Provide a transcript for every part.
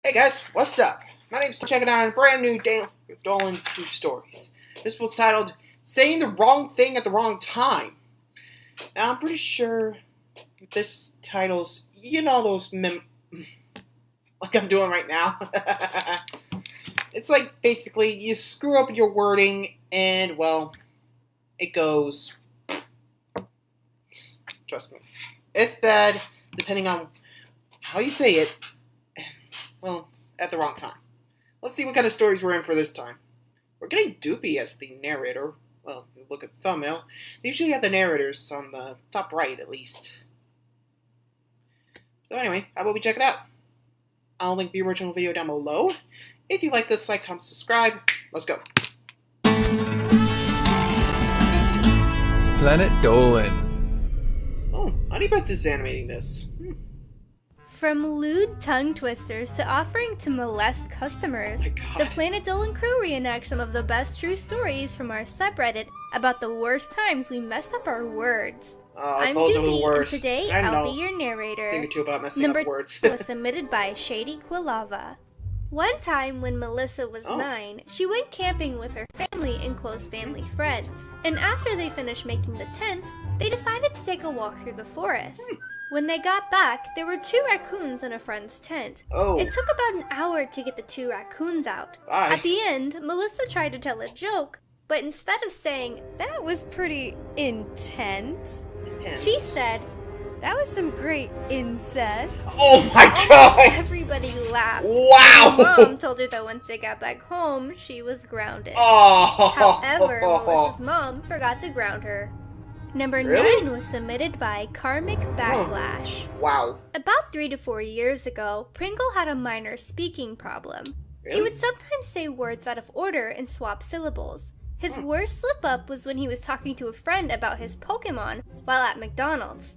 Hey guys, what's up? My name's checking out a brand new Dolan True Stories. This was titled Saying the Wrong Thing at the Wrong Time. Now I'm pretty sure this title's, those like I'm doing right now. It's like basically you screw up your wording and, well, it goes. Trust me. It's bad depending on how you say it. Well, at the wrong time. Let's see what kind of stories we're in for this time. We're getting Doopy as the narrator. Well, if you look at the thumbnail, they usually have the narrators on the top right, at least. So anyway, how about we check it out? I'll link the original video down below. If you like this, like, comment, subscribe. Let's go. Planet Dolan. Oh, Honeybutts is animating this. From lewd tongue twisters to offering to molest customers, the Planet Dolan crew reenacts some of the best true stories from our subreddit about the worst times we messed up our words. I'm Doopy, and today I'll be your narrator. Number 2 was submitted by Shady Quilava. One time when Melissa was 9, she went camping with her family and close family friends. And after they finished making the tents, they decided to take a walk through the forest. When they got back, there were 2 raccoons in a friend's tent. It took about an hour to get the 2 raccoons out. At the end, Melissa tried to tell a joke, but instead of saying, "That was pretty intense," she said, "That was some great incest." Oh my god! Everybody laughed. Wow! Her mom told her that once they got back home, she was grounded. Oh. However, Melissa's mom forgot to ground her. Number 9 was submitted by Karmic Backlash. Wow. About 3 to 4 years ago, Pringle had a minor speaking problem. He would sometimes say words out of order and swap syllables. His worst slip-up was when he was talking to a friend about his Pokemon while at McDonald's.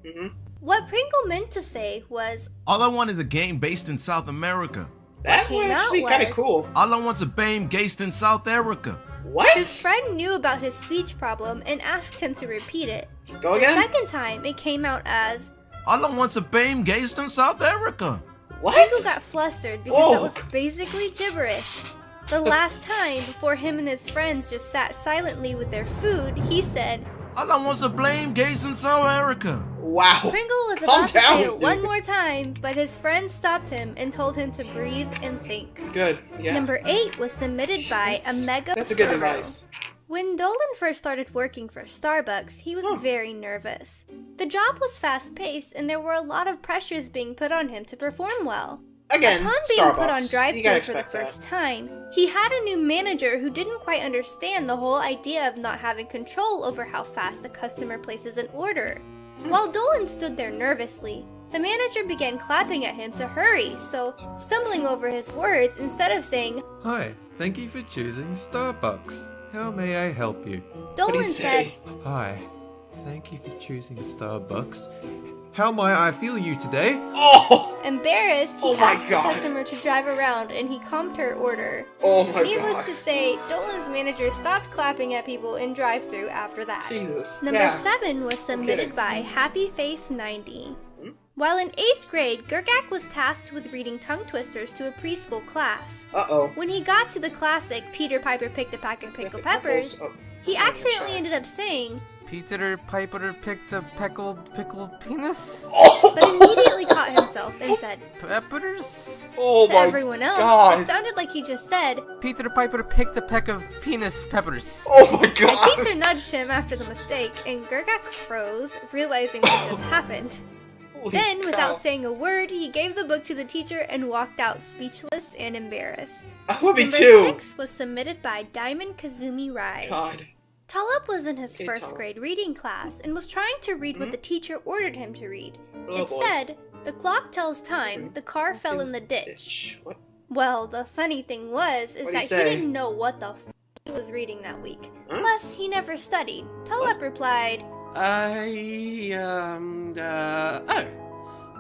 What Pringle meant to say was, "All I want is a game based in South America." That would actually be kind of cool. "All I want's a game based in South America." What? His friend knew about his speech problem and asked him to repeat it. Go again? The second time, it came out as, "All I want's a game based in South America." What? Pringle got flustered because that was basically gibberish. The last time, before him and his friends just sat silently with their food, he said, "All I want's a blame based in South America." Wow. Pringle was about to say it one more time, but his friend stopped him and told him to breathe and think. Good, yeah. Number 8 was submitted by Omega. That's a good advice. When Dolan first started working for Starbucks, he was very nervous. The job was fast-paced and there were a lot of pressures being put on him to perform well. Again, Upon being Starbucks. put on drive-thru for the that. first time, he had a new manager who didn't quite understand the whole idea of not having control over how fast the customer places an order. While Dolan stood there nervously, the manager began clapping at him to hurry, so, stumbling over his words, instead of saying, Hi, thank you for choosing Starbucks. How may I help you? Dolan said, Hi, thank you for choosing Starbucks. How may I feel you today? Oh! Embarrassed, he asked the God. customer to drive around and he calmed her order. Oh my Needless god. to say, Dolan's manager stopped clapping at people in drive-thru after that. Jesus. Number Yeah. 7 was submitted by HappyFace90. While in 8th grade, Gergak was tasked with reading tongue twisters to a preschool class. Uh-oh. When he got to the classic Peter Piper picked a pack of pickled peppers, he accidentally ended up saying, Peter Piper picked a pickled penis? but immediately caught himself and said, Peppers? Oh to my everyone else, God. it sounded like he just said, Peter Piper picked a peck of penis peppers. Oh my The god. teacher nudged him after the mistake, and Gergak froze, realizing what just happened. Holy Then, cow. without saying a word, he gave the book to the teacher and walked out speechless and embarrassed. I would be Number too. 6 was submitted by Diamond Kazumi Rise. God. Tulip was in his Okay, first Tulip. grade reading class and was trying to read what the teacher ordered him to read. Oh, It boy. said, "The clock tells time, the car fell in the ditch." What? Well, the funny thing was, is What'd that he he say? didn't know what the he was reading that week. Huh? Plus, he never studied. Tulip replied,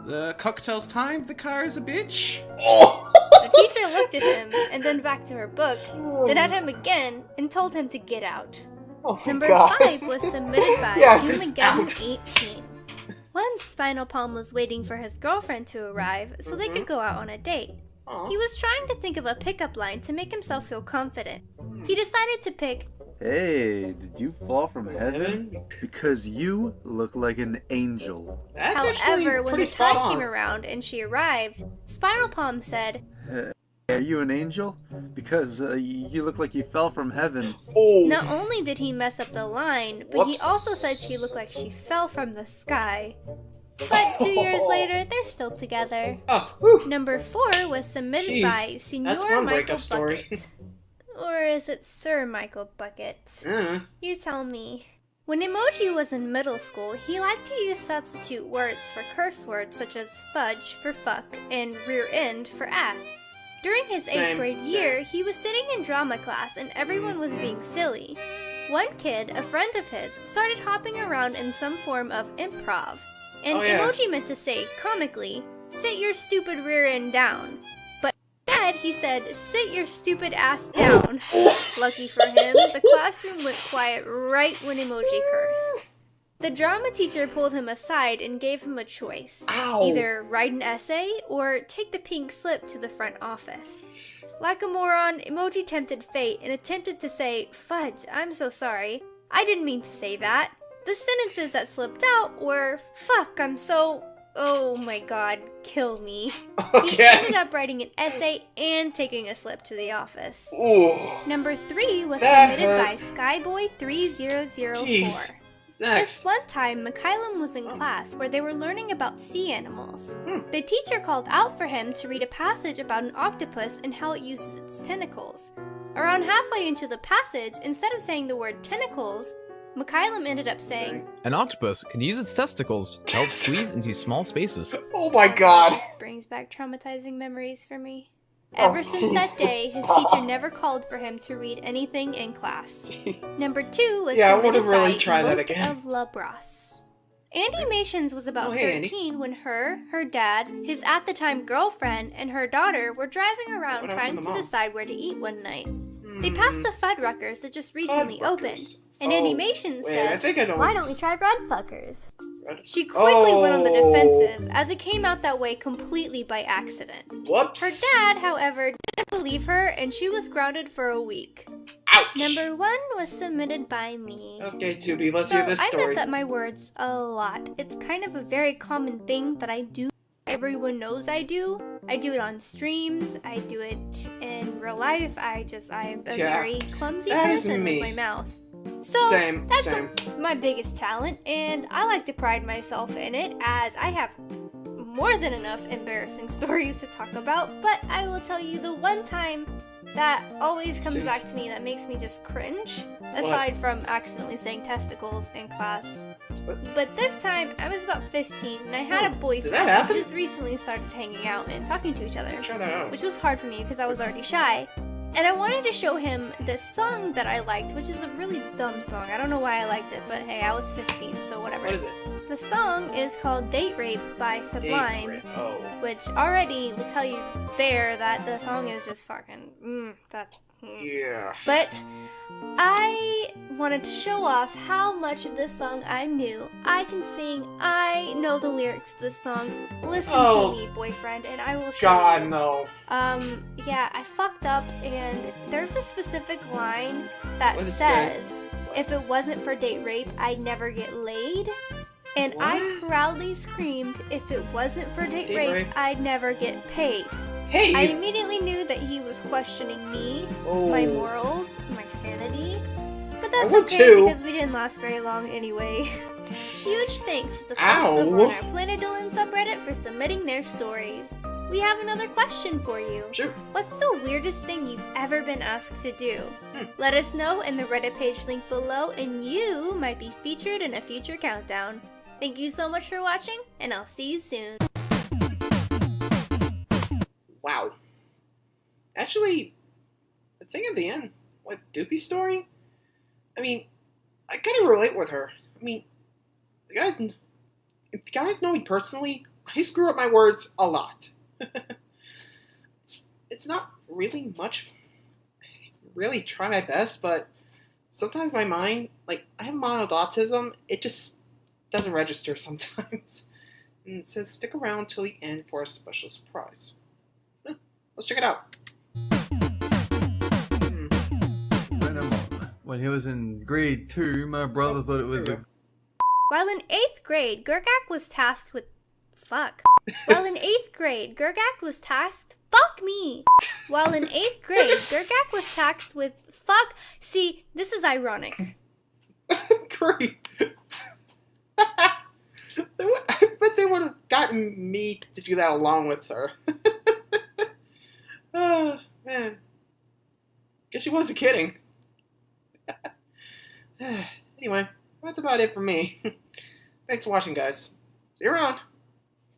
The cocktail's time, the car is a bitch. Oh! The teacher looked at him, and then back to her book, then at him again, and told him to get out. Oh my Number god. 5 was submitted by Yeah, just out. Humageddon18. Once Spinal Palm was waiting for his girlfriend to arrive so they could go out on a date. Aw. He was trying to think of a pickup line to make himself feel confident. He decided to pick, Hey, did you fall from heaven? Because you look like an angel. That's however, actually when pretty the spot time on. came around and she arrived, Spinal Palm said, Are you an angel? Because you look like you fell from heaven. Oh. not only did he mess up the line, but he Whoops. also said she looked like she fell from the sky. But 2 years later, they're still together. Oh, whew. Number 4 was submitted Jeez, by Senor that's one Michael breakup story. Bucket. Or is it Sir Michael Bucket? You tell me. When Emoji was in middle school, he liked to use substitute words for curse words such as fudge for fuck and rear end for ass. During his 8th grade year, he was sitting in drama class and everyone was being silly. One kid, a friend of his, started hopping around in some form of improv. And Oh, yeah. Emoji meant to say, comically, sit your stupid rear end down. But instead, he said, sit your stupid ass down. Lucky for him, the classroom went quiet right when Emoji cursed. The drama teacher pulled him aside and gave him a choice. Ow. Either write an essay or take the pink slip to the front office. Like a moron, Emoji tempted fate and attempted to say, fudge, I'm so sorry. I didn't mean to say that. The sentences that slipped out were, fuck, I'm so... Oh my god, kill me. He Okay. ended up writing an essay and taking a slip to the office. Ooh. Number 3 was That submitted by hurt. Skyboy3004. Jeez. This Next. one time, Mikhailum was in class where they were learning about sea animals. Hmm. The teacher called out for him to read a passage about an octopus and how it uses its tentacles. Around halfway into the passage, instead of saying the word tentacles, Mikhailum ended up saying, An octopus can use its testicles to help squeeze into small spaces. Oh my god. This brings back traumatizing memories for me. Oh, Ever since that day, his teacher never called for him to read anything in class. Number 2 was Yeah, I wanna submitted really by try that Moat again. of Labras. Andy Mations was about Oh, hey, Andy. 13 when her dad, his at-the-time girlfriend, and her daughter were driving around What happened trying to to the mom? decide where to eat one night. They passed a Fuddruckers that just recently opened, Fuddruckers. and Andy Mations Wait, I said, think I know. "Why don't we try Redfuckers?" Red- She quickly went on the Oh. defensive, as it came out that way completely by accident. Whoops. Her dad, however, didn't believe her, and she was grounded for a week. Ouch. Number 1 was submitted by me. Okay, Tubi, let's So hear this I story. mess up my words a lot. It's kind of a very common thing that I do. Everyone knows I do. I do it on streams. I do it in real life. I'm a Yeah, very clumsy that is person me. with my mouth. So Same, that's same. my biggest talent, and I like to pride myself in it, as I have more than enough embarrassing stories to talk about. But I will tell you the one time that always comes Jeez. back to me that makes me just cringe, aside from accidentally saying testicles in class. What? But this time, I was about 15, and I had a Oh, boyfriend did that who happen? just recently started hanging out and talking to each other, Try that out. which was hard for me because I was already shy. And I wanted to show him this song that I liked, which is a really dumb song. I don't know why I liked it, but hey, I was 15, so whatever. What is it? The song is called Date Rape by Sublime, Date rape. Oh. which already will tell you there that the song is just fucking, Yeah. But I wanted to show off how much of this song I knew. I can sing, I know the lyrics to this song. Listen Oh. to me, boyfriend, and I will show God, you. no. Yeah, I fucked up, and there's a specific line that What does it say? says, if it wasn't for date rape, I'd never get laid. And I What? proudly screamed, if it wasn't for date Date rape, rape? I'd never get paid. Hey! I immediately knew that he was questioning me, my Oh. morals, my sanity. But I that's would okay too. because we didn't last very long anyway. Huge thanks to the folks Ow. over on our Planet Dolan subreddit for submitting their stories. We have another question for you. Sure. What's the weirdest thing you've ever been asked to do? Let us know in the Reddit page link below, and you might be featured in a future countdown. Thank you so much for watching, and I'll see you soon. Wow. Actually, the thing at the end, with Doopy's story, I mean, I kind of relate with her. I mean, if you guys know me personally, I screw up my words a lot. It's not really much. I really try my best, but sometimes my mind, like, I have mild autism, it just doesn't register sometimes. And it says stick around till the end for a special surprise. Let's Let's check it out. When he was in grade 2, my brother thought it was a... While in 8th grade, Gergak was tasked with... While in 8th grade, Gergak was tasked... Fuck me! While in 8th grade, Gergak was tasked with... See, this is ironic. Great. I bet they would have gotten me to do that along with her. Oh, man. Guess she wasn't kidding. Anyway, that's about it for me. Thanks for watching, guys. See you around.